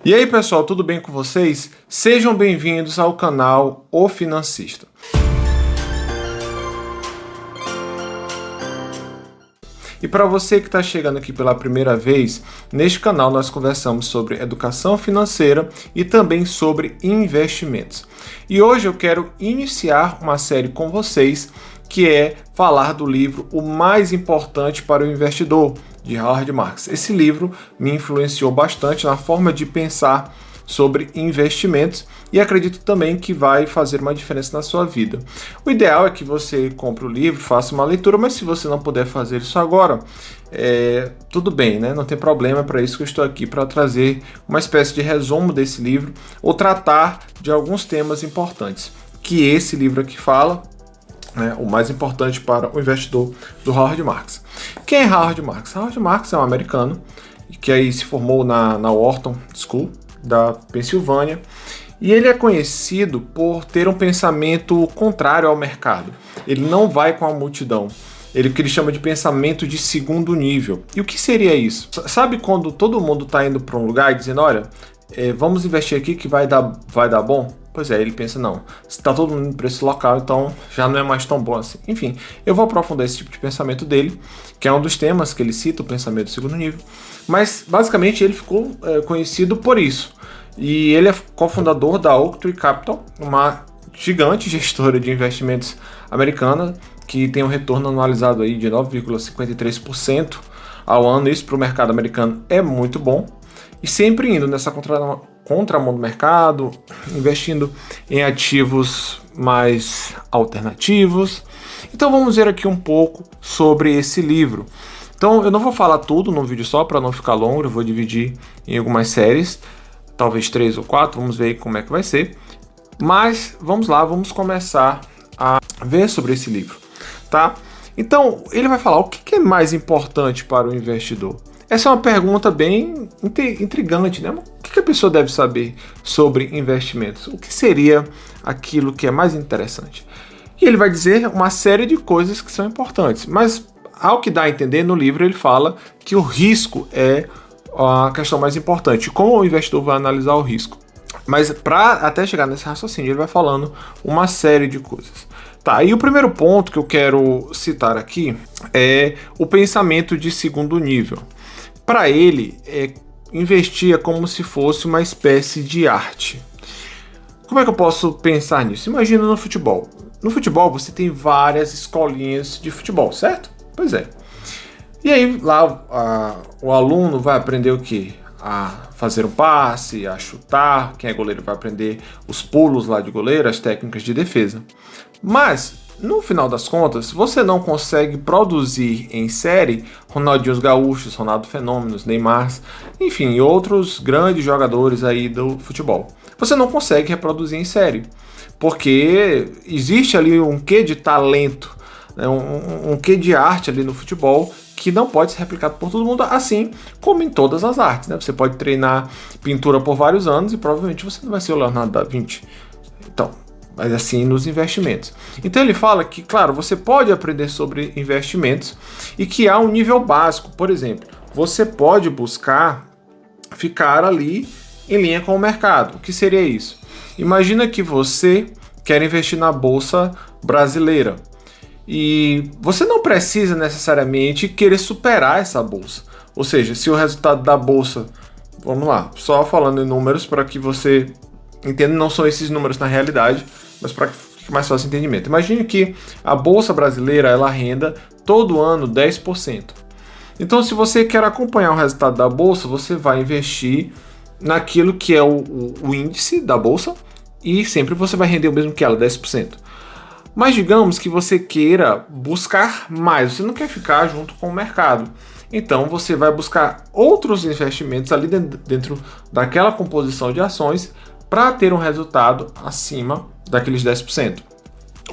E aí pessoal, tudo bem com vocês? Sejam bem-vindos ao canal O Financista. E para você que está chegando aqui pela primeira vez, neste canal nós conversamos sobre educação financeira e também sobre investimentos. E hoje eu quero iniciar uma série com vocês que é falar do livro O Mais Importante para o Investidor, de Howard Marks. Esse livro me influenciou bastante na forma de pensar sobre investimentos e acredito também que vai fazer uma diferença na sua vida. O ideal é que você compre o livro, faça uma leitura, mas se você não puder fazer isso agora, tudo bem, né? Não tem problema, para isso que eu estou aqui, para trazer uma espécie de resumo desse livro ou tratar de alguns temas importantes que esse livro aqui fala. O mais importante para o investidor, do Howard Marks. Quem é Howard Marks? Howard Marks é um americano que aí se formou na Wharton School da Pensilvânia e ele é conhecido por ter um pensamento contrário ao mercado. Ele não vai com a multidão. O que ele chama de pensamento de segundo nível. E o que seria isso? Sabe quando todo mundo está indo para um lugar e dizendo, olha, vamos investir aqui que vai dar bom? Pois é, ele pensa, não, se está todo mundo para esse local, então já não é mais tão bom assim. Enfim, eu vou aprofundar esse tipo de pensamento dele, que é um dos temas que ele cita, o pensamento de segundo nível. Mas, basicamente, ele ficou conhecido por isso. E ele é cofundador da Oaktree Capital, uma gigante gestora de investimentos americana, que tem um retorno anualizado aí de 9,53% ao ano. Isso para o mercado americano é muito bom. E sempre indo nessa contramão do mercado, investindo em ativos mais alternativos. Então vamos ver aqui um pouco sobre esse livro. Então eu não vou falar tudo num vídeo só para não ficar longo, eu vou dividir em algumas séries, talvez 3 ou 4, vamos ver como é que vai ser. Mas vamos lá, vamos começar a ver sobre esse livro, tá? Então ele vai falar o que é mais importante para o investidor. Essa é uma pergunta bem intrigante, né? O que a pessoa deve saber sobre investimentos? O que seria aquilo que é mais interessante? E ele vai dizer uma série de coisas que são importantes, mas ao que dá a entender no livro ele fala que o risco é a questão mais importante, como o investidor vai analisar o risco. Mas para até chegar nesse raciocínio ele vai falando uma série de coisas. Tá, e o primeiro ponto que eu quero citar aqui é o pensamento de segundo nível. Para ele, investir é como se fosse uma espécie de arte. Como é que eu posso pensar nisso? Imagina no futebol. No futebol você tem várias escolinhas de futebol, certo? Pois é. E aí lá o aluno vai aprender o quê? A fazer um passe, a chutar. Quem é goleiro vai aprender os pulos lá de goleiro, as técnicas de defesa. Mas no final das contas, você não consegue produzir em série Ronaldinhos Gaúchos, Ronaldo Fenômenos, Neymar, enfim, outros grandes jogadores aí do futebol. Você não consegue reproduzir em série, porque existe ali um quê de talento, né, um quê de arte ali no futebol que não pode ser replicado por todo mundo, assim como em todas as artes, né? Você pode treinar pintura por vários anos e provavelmente você não vai ser o Leonardo da Vinci. Então, mas assim nos investimentos. Então ele fala que, claro, você pode aprender sobre investimentos e que há um nível básico. Por exemplo, você pode buscar ficar ali em linha com o mercado. O que seria isso? Imagina que você quer investir na Bolsa Brasileira e você não precisa necessariamente querer superar essa bolsa. Ou seja, se o resultado da bolsa, vamos lá, só falando em números para que você entenda, não são esses números na realidade, mas para que fique mais fácil o entendimento. Imagine que a Bolsa Brasileira ela renda todo ano 10%. Então, se você quer acompanhar o resultado da Bolsa, você vai investir naquilo que é o índice da Bolsa e sempre você vai render o mesmo que ela, 10%. Mas digamos que você queira buscar mais, você não quer ficar junto com o mercado. Então você vai buscar outros investimentos ali dentro daquela composição de ações para ter um resultado acima daqueles 10%.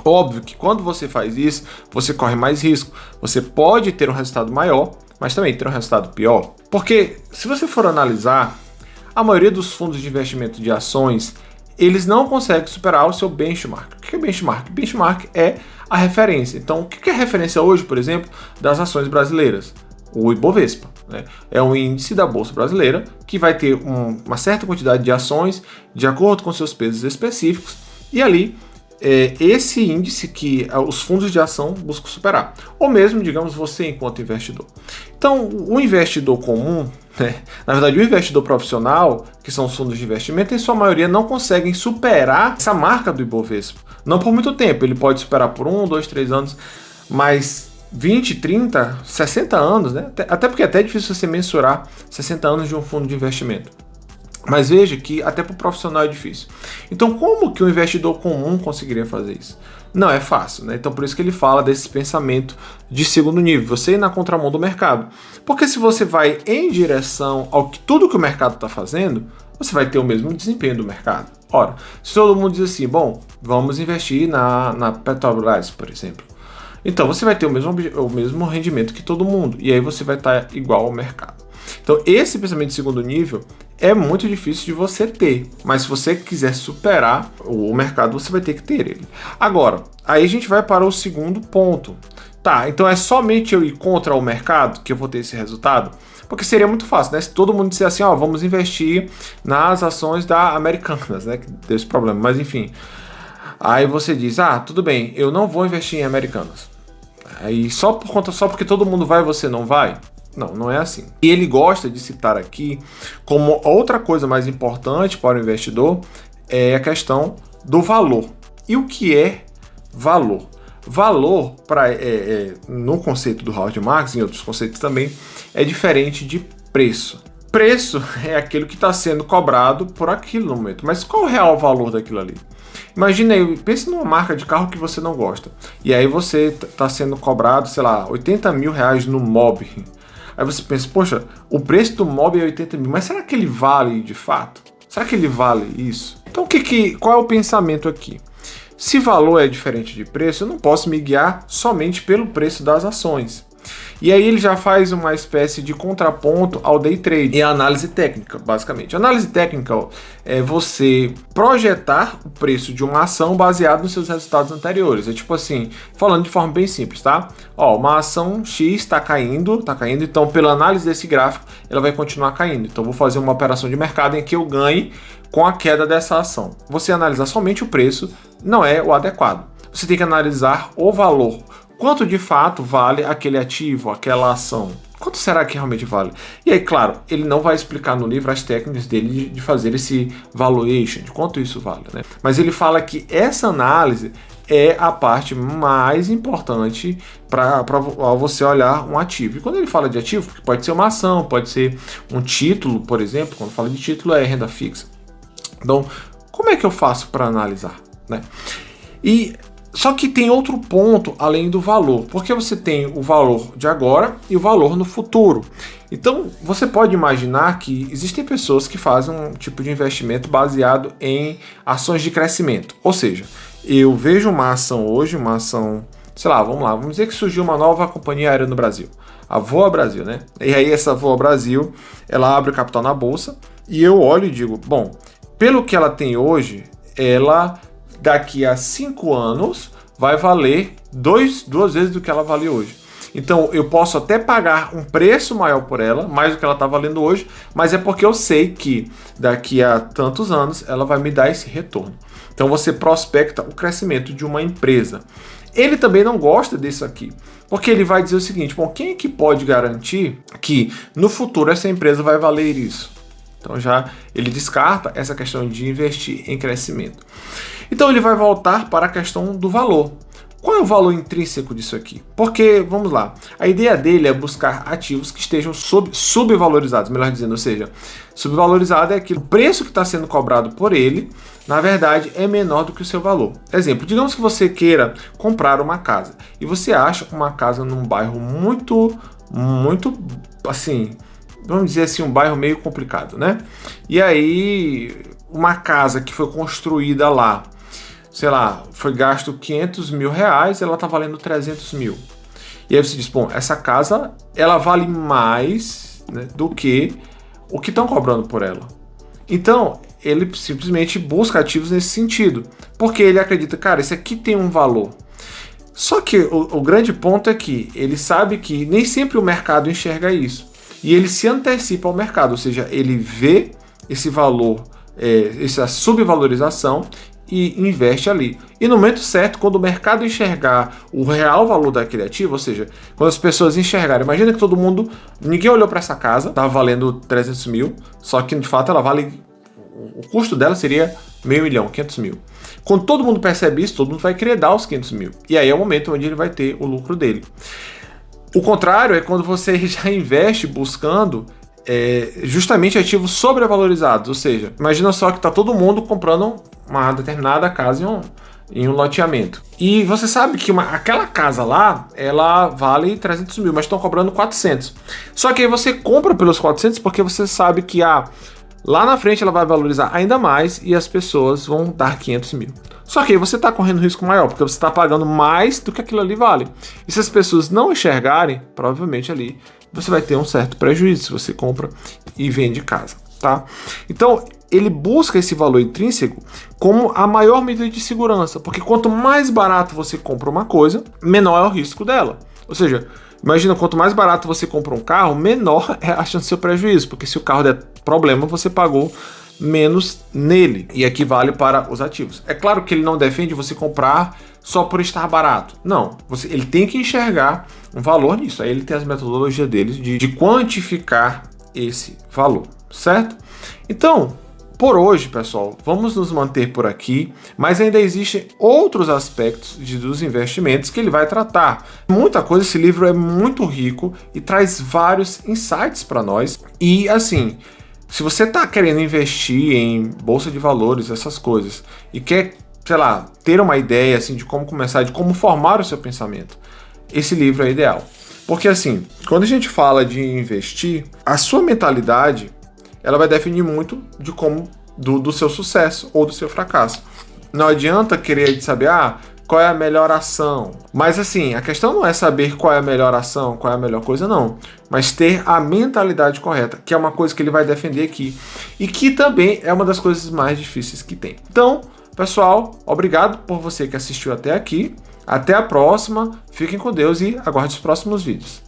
Óbvio que quando você faz isso, você corre mais risco. Você pode ter um resultado maior, mas também ter um resultado pior. Porque se você for analisar, a maioria dos fundos de investimento de ações, eles não conseguem superar o seu benchmark. O que é benchmark? Benchmark é a referência. Então, o que é a referência hoje, por exemplo, das ações brasileiras? O Ibovespa. né? É um índice da Bolsa Brasileira que vai ter uma certa quantidade de ações de acordo com seus pesos específicos e ali esse índice que os fundos de ação buscam superar. Ou mesmo, digamos, você enquanto investidor. Então, o investidor comum, né, na verdade, o investidor profissional, que são os fundos de investimento, em sua maioria não conseguem superar essa marca do Ibovespa. Não por muito tempo, ele pode superar por 1, 2, 3 anos, mas 20, 30, 60 anos, né? Até porque é até difícil você mensurar 60 anos de um fundo de investimento. Mas veja que até para o profissional é difícil. Então, como que o investidor comum conseguiria fazer isso? Não é fácil, né? Então, por isso que ele fala desse pensamento de segundo nível, você ir na contramão do mercado. Porque se você vai em direção ao que tudo que o mercado está fazendo, você vai ter o mesmo desempenho do mercado. Ora, se todo mundo diz assim, bom, vamos investir na Petrobras, por exemplo. Então, você vai ter o mesmo rendimento que todo mundo. E aí você vai estar igual ao mercado. Então, esse pensamento de segundo nível é muito difícil de você ter, mas se você quiser superar o mercado, você vai ter que ter ele. Agora, aí a gente vai para o segundo ponto. Tá, então é somente eu ir contra o mercado que eu vou ter esse resultado? Porque seria muito fácil, né? Se todo mundo disser assim, ó, vamos investir nas ações da Americanas, né? Que deu esse problema, mas enfim. Aí você diz, tudo bem, eu não vou investir em Americanas. Aí só porque todo mundo vai, você não vai? Não, não é assim. E ele gosta de citar aqui como outra coisa mais importante para o investidor é a questão do valor. E o que é valor? Valor, no conceito do Howard Marks, em outros conceitos também, é diferente de preço. Preço é aquilo que está sendo cobrado por aquilo no momento. Mas qual é o real valor daquilo ali? Imagina aí, pense numa marca de carro que você não gosta. E aí você está sendo cobrado, sei lá, 80 mil reais no Mobi. Aí você pensa, poxa, o preço do Mobi é 80 mil, mas será que ele vale de fato? Será que ele vale isso? Então qual é o pensamento aqui? Se valor é diferente de preço, eu não posso me guiar somente pelo preço das ações. E aí ele já faz uma espécie de contraponto ao day trade e a análise técnica, basicamente. A análise técnica é você projetar o preço de uma ação baseado nos seus resultados anteriores. É tipo assim, falando de forma bem simples, tá? Uma ação X está caindo, então pela análise desse gráfico, ela vai continuar caindo. Então vou fazer uma operação de mercado em que eu ganhe com a queda dessa ação. Você analisar somente o preço não é o adequado. Você tem que analisar o valor. Quanto de fato vale aquele ativo, aquela ação? Quanto será que realmente vale? E aí, claro, ele não vai explicar no livro as técnicas dele de fazer esse valuation, de quanto isso vale, né? Mas ele fala que essa análise é a parte mais importante para você olhar um ativo. E quando ele fala de ativo, pode ser uma ação, pode ser um título, por exemplo. Quando fala de título é renda fixa. Então, como é que eu faço para analisar, né? Só que tem outro ponto além do valor, porque você tem o valor de agora e o valor no futuro. Então, você pode imaginar que existem pessoas que fazem um tipo de investimento baseado em ações de crescimento. Ou seja, eu vejo uma ação hoje, sei lá, vamos dizer que surgiu uma nova companhia aérea no Brasil, a Voa Brasil, né? E aí essa Voa Brasil, ela abre o capital na bolsa e eu olho e digo, bom, pelo que ela tem hoje, ela daqui a 5 anos vai valer duas vezes do que ela vale hoje. Então eu posso até pagar um preço maior por ela, mais do que ela está valendo hoje, mas é porque eu sei que daqui a tantos anos ela vai me dar esse retorno. Então você prospecta o crescimento de uma empresa. Ele também não gosta disso aqui, porque ele vai dizer o seguinte, bom, quem é que pode garantir que no futuro essa empresa vai valer isso? Então já ele descarta essa questão de investir em crescimento. Então ele vai voltar para a questão do valor. Qual é o valor intrínseco disso aqui? Porque, vamos lá, a ideia dele é buscar ativos que estejam subvalorizados, melhor dizendo, ou seja, subvalorizado é aquilo, o preço que está sendo cobrado por ele, na verdade, é menor do que o seu valor. Exemplo, digamos que você queira comprar uma casa e você acha uma casa num bairro muito, assim, vamos dizer assim, um bairro meio complicado, né? E aí, uma casa que foi construída lá, sei lá, foi gasto 500 mil reais, ela tá valendo 300 mil. E aí você diz, bom, essa casa, ela vale mais, né, do que o que estão cobrando por ela. Então, ele simplesmente busca ativos nesse sentido, porque ele acredita, cara, esse aqui tem um valor. Só que o grande ponto é que ele sabe que nem sempre o mercado enxerga isso. e ele se antecipa ao mercado, ou seja, ele vê esse valor, essa subvalorização e investe ali. E no momento certo, quando o mercado enxergar o real valor daquele ativo, ou seja, quando as pessoas enxergarem, imagina que ninguém olhou para essa casa, estava valendo 300 mil, só que de fato ela vale, o custo dela seria meio milhão, 500 mil. Quando todo mundo percebe isso, todo mundo vai querer dar os 500 mil. E aí é o momento onde ele vai ter o lucro dele. O contrário é quando você já investe buscando justamente ativos sobrevalorizados, ou seja, imagina só que está todo mundo comprando uma determinada casa em um loteamento. E você sabe que aquela casa lá, ela vale 300 mil, mas estão cobrando 400. Só que aí você compra pelos 400 porque você sabe que lá na frente ela vai valorizar ainda mais e as pessoas vão dar 500 mil. Só que aí você está correndo risco maior, porque você está pagando mais do que aquilo ali vale. E se as pessoas não enxergarem, provavelmente ali você vai ter um certo prejuízo se você compra e vende casa, tá? Então, ele busca esse valor intrínseco como a maior medida de segurança, porque quanto mais barato você compra uma coisa, menor é o risco dela. Ou seja, imagina, quanto mais barato você compra um carro, menor é a chance do seu prejuízo, porque se o carro der problema, você pagou menos nele. E aqui vale para os ativos. É claro que ele não defende você comprar só por estar barato. Não, ele tem que enxergar um valor nisso. Aí ele tem as metodologias dele de quantificar esse valor, certo? Então, por hoje, pessoal, vamos nos manter por aqui, mas ainda existem outros aspectos dos investimentos que ele vai tratar. Muita coisa, esse livro é muito rico e traz vários insights para nós. E assim, se você está querendo investir em bolsa de valores, essas coisas, e quer, sei lá, ter uma ideia assim, de como começar, de como formar o seu pensamento, esse livro é ideal. Porque assim, quando a gente fala de investir, a sua mentalidade ela vai definir muito de como do seu sucesso ou do seu fracasso. Não adianta querer saber qual é a melhor ação. Mas assim, a questão não é saber qual é a melhor ação, qual é a melhor coisa, não. Mas ter a mentalidade correta, que é uma coisa que ele vai defender aqui. E que também é uma das coisas mais difíceis que tem. Então, pessoal, obrigado por você que assistiu até aqui. Até a próxima. Fiquem com Deus e aguarde os próximos vídeos.